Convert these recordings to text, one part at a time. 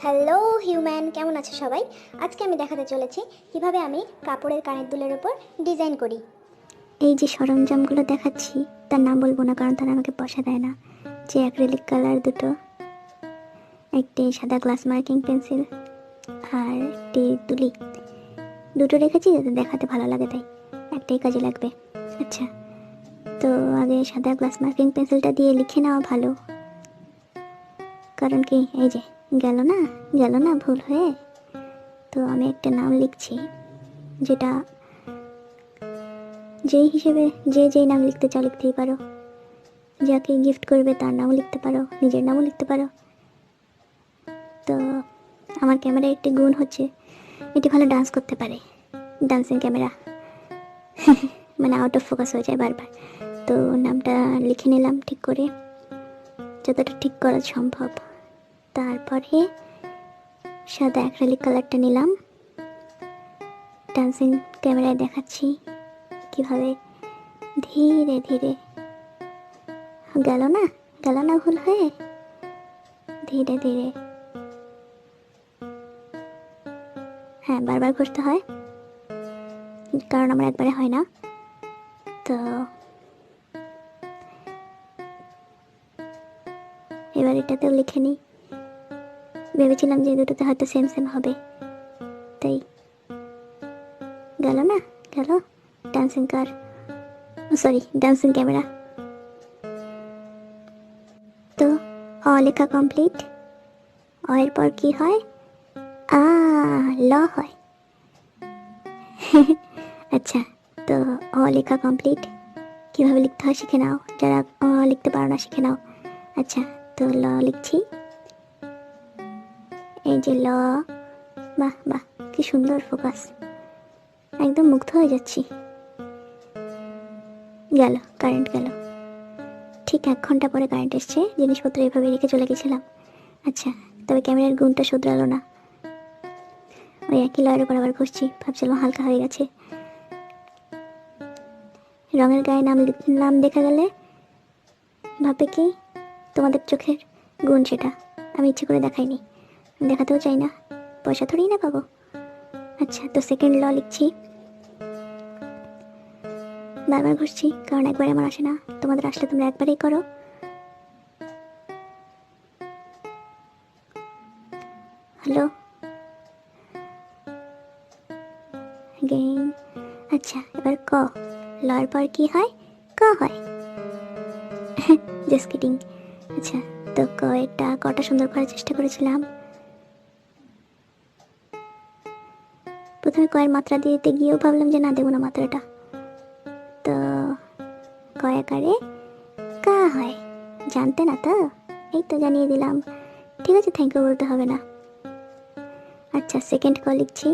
Hello human, কেমন আছে সবাই? আজকে আমি দেখাতে চলেছি কিভাবে আমি কাপড়ের কানের দুলের উপর ডিজাইন করি। এই যে সরঞ্জামগুলো দেখাচ্ছি তার নাম বলবো না, কারণ তারা আমাকে পয়সা দেয় না। যে অ্যাক্রিলিক কালার দুটো, একটি সাদা গ্লাস মার্কিং পেন্সিল আর একটি তুলি, দুটো রেখেছি যাতে দেখাতে ভালো লাগে, তাই একটাই কাজে লাগবে। আচ্ছা, তো আগে সাদা গ্লাস মার্কিং পেন্সিলটা দিয়ে লিখে নেওয়া ভালো, কারণ কি এই যে গেল না ভুল হয়ে। তো আমি একটা নাম লিখছি, যেটা যেই হিসেবে যেই নাম লিখতে চাও লিখতেই পারো। যাকে গিফট করবে তার নামও লিখতে পারো, নিজের নামও লিখতে পারো। তো আমার ক্যামেরার একটি গুণ হচ্ছে এটি ভালো ডান্স করতে পারে, ডান্সিং ক্যামেরা। মানে আউট অফ ফোকাস হয়ে যায় বারবার। তো নামটা লিখে নিলাম ঠিক করে, যতটা ঠিক করা সম্ভব। তারপরে সাদা অ্যাক্রিলিক কালারটা নিলাম, ডান্সিং ক্যামেরায় দেখাচ্ছি কিভাবে ধীরে ধীরে, গেল না ভুল হয়ে, ধীরে ধীরে, হ্যাঁ বারবার ঘষতে হয়, কারণ আমার একবারে হয় না। তো এবার এটাতেও লিখে নিই, ভেবেছিলাম যে দুটোতে হয়তো সেম সেম হবে, তাই গেল ডান্সিং কার, সরি ডান্সিং ক্যামেরা। তো অ লেখা কমপ্লিট। অ এর পর কি হয়? ল হয়। আচ্ছা, তো অ লেখা কমপ্লিট। কীভাবে লিখতে হয় শিখে নাও, যারা অ লিখতে পারো না শিখে নাও। আচ্ছা, তো ল লিখছি, এই যে ল। বাহ বাহ, কি সুন্দর ফোকাস, একদম মুগ্ধ হয়ে যাচ্ছি। কারেন্ট গেল, ঠিক 1 ঘন্টা পরে কারেন্ট এসছে। জিনিসপত্র এভাবে রেখে চলে গেছিলাম। আচ্ছা, তবে ক্যামেরার গুণটা শুধরালো না, ওই একই লয়ের উপর আবার ঘষছি, ভাবছিলাম হালকা হয়ে গেছে। রঙের গায়ে নাম দেখা গেলে ভাবে কি তোমাদের চোখের গুণ, সেটা আমি ইচ্ছে করে দেখাইনি, দেখাতেও চাই না, পয়সা থোড়েই না পাবো। আচ্ছা, তো সেকেন্ড ল লিখছি, বারবার ঘষছি কারণ একবার আমার আসে না, তোমাদের আসলে তোমরা একবারেই করো। Hello again। আচ্ছা, এবার ক, লয়ের পর কি হয়? ক হয়। Just kidding. আচ্ছা, তো কটা সুন্দর করার চেষ্টা করেছিলাম। প্রথমে কয়ের মাত্রা দিতে গিয়েও ভাবলাম যে না, দেবো না মাত্রাটা। তো কয়াকারে কা হয়, জানতে না তো, এই তো জানিয়ে দিলাম। ঠিক আছে, থ্যাংক ইউ বলতে হবে না। আচ্ছা, সেকেন্ড ক লিখছি,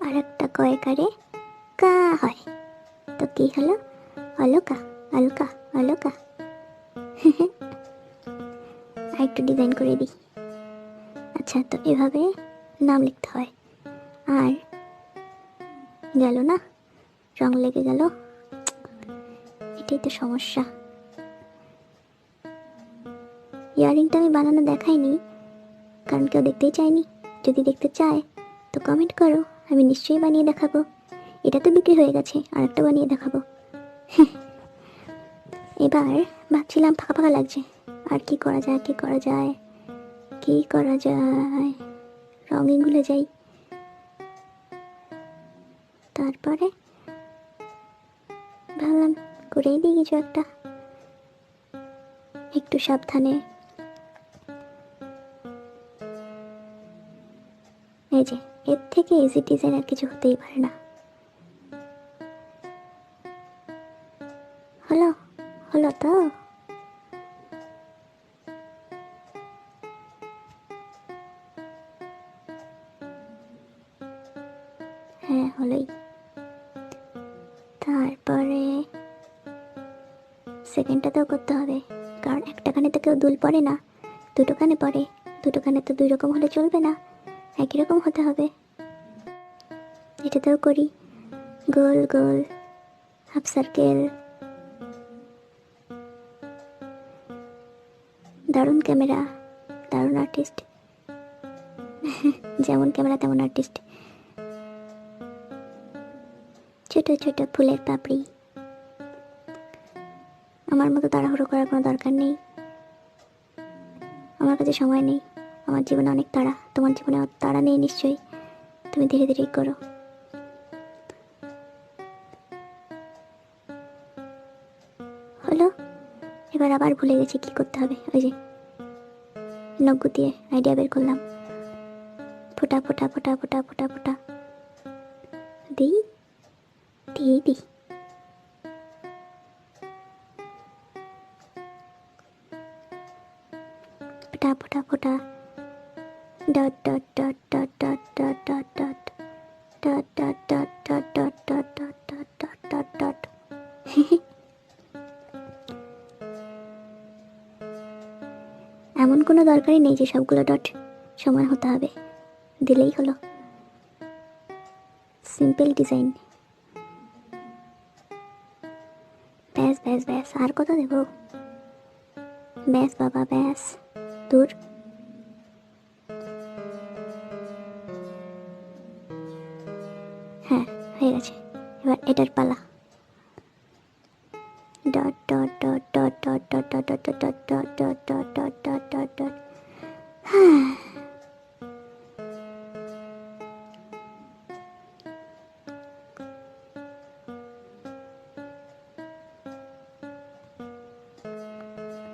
আর একটা কয়াকারে কা হয়। তো কি হলো? অলকা, অলকা, অলকা। একটু ডিজাইন করে দিই। আচ্ছা, তো এভাবে নাম লিখতে হয়। আর গেল না, রং লেগে গেল, এটাই তো সমস্যা। ইয়ারিংটা আমি বানানো দেখাইনি, কারণ কেউ দেখতেই চায়নি। যদি দেখতে চায় তো কমেন্ট করো, আমি নিশ্চয়ই বানিয়ে দেখাবো। এটা তো বিক্রি হয়ে গেছে, আর একটা বানিয়ে দেখাবো। এবার ভাবছিলাম ফাঁকা ফাঁকা লাগছে, আর কি করা যায়, রঙে গুলে যাই। তারপরে ভাবলাম করেই দিই কিছু একটা, একটু সাবধানে। এই যে, এর থেকে ইজি ডিজাইন আর কিছু হতেই পারে না। হলো তো? হ্যাঁ, হলোই। তারপরে সেকেন্ডটাতেও করতে হবে, কারণ একটা কানে তো কেউ দুল পরে না, দুটো কানে পরে। দুটো কানে তো দুই রকম হলে চলবে না, একই রকম হতে হবে। এটাতেও করি। গোল গোল, হাফ সার্কেল। দারুণ ক্যামেরা, দারুণ আর্টিস্ট। যেমন ক্যামেরা তেমন আর্টিস্ট। ছোট ছোট ফুলের পাপড়ি। আমার মতো তাড়াহুড়ো করার কোনো দরকার নেই, আমার কাছে সময় নেই। আমার জীবনে অনেক তাড়া, তোমার জীবনে অত তাড়া নেই নিশ্চয়ই। তুমি ধীরে ধীরেই করো। হলো, এবার আবার ভুলে গেছি কি করতে হবে। ওই যে নখ গুতিয়ে আইডিয়া বের করলাম। ফোটা ফোটা ফোটা ফোটা ফোটা ফোটা দিই দিই দিই। ফোটা ফোটা ফোটা। Dot dot dot dot dot dot dot dot dot dot dot dot dot dot dot dot dot dot dot. এমন কোনো দরকারই নেই যে সবগুলো ডট সমান হতে হবে, দিলেই হলো। Simple design. ব্যাস ব্যাস ব্যাস, আর কত দেবো? ব্যাস বাবা ব্যাস, দূর। হ্যাঁ, হয়ে গেছে। এবার এটার পালা। Dot dot dot dot dot dot dot dot dot dot dot dot dot dot dot dot. হ্যাঁ,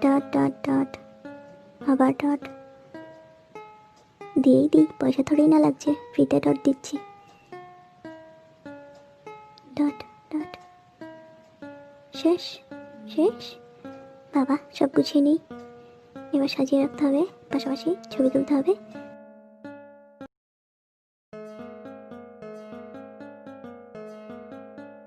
ডট ডট ডট, আবার ডট দিয়েই দিই, পয়সা থোড়েই না লাগছে, ফ্রিতে ডট দিচ্ছি। ডট ডট, শেষ শেষ। বাবা, সব গুছিয়ে নিই। এবার সাজিয়ে রাখতে হবে, পাশাপাশি ছবি তুলতে হবে।